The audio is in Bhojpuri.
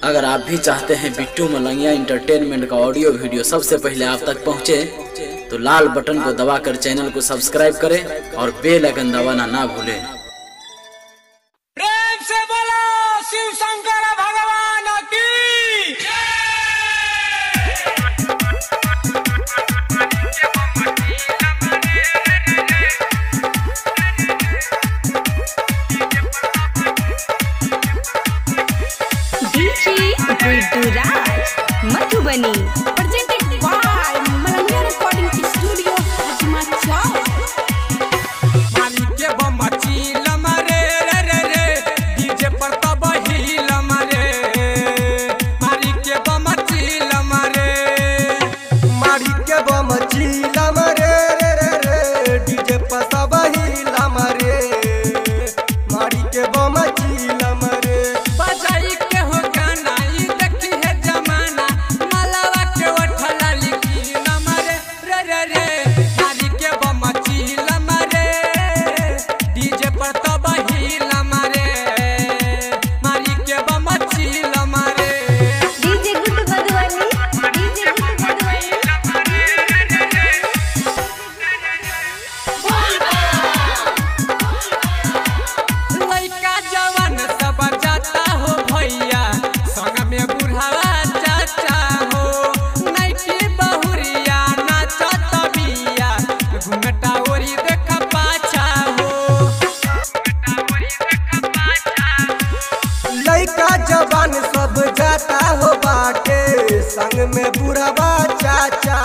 अगर आप भी चाहते हैं बिट्टू मलंगिया इंटरटेनमेंट का ऑडियो वीडियो सबसे पहले आप तक पहुंचे, तो लाल बटन को दबाकर चैनल को सब्सक्राइब करें और बेल आइकन दबाना ना भूलें। प्रेम से बोलो शिव शंकर भगवान की। Bittu Raj Madhubani presented by Malangiya recording studio Hajma Chowk. मालिक के बम चिलम रे रे रे रे डीजे पर तब हिलम रे। मालिक के बम चिलम रे, मालिक के बम चिलम रे रे रे रे डीजे पर सब हिलम रे। मालिक के बम चिलम रे बजाई के हो गाना ई देखी है जमाना। मलावा के उठला लिखी नम रे रे रे रे। मालिक के बम चिलम रे डीजे पर तब हिलम रे। मालिक के बम चिलम रे। DJ good Madhubani, DJ good Madhubani. लइका जवान सब जाता हो भैया, संग में बुढ़ावा चाचा हो। नैकी बहुरिया नाचत बिया, घुमटा ओरी देख पाछा हो। लइका जवान सब जाता हो बाटे, संग में बुढ़वा चाचा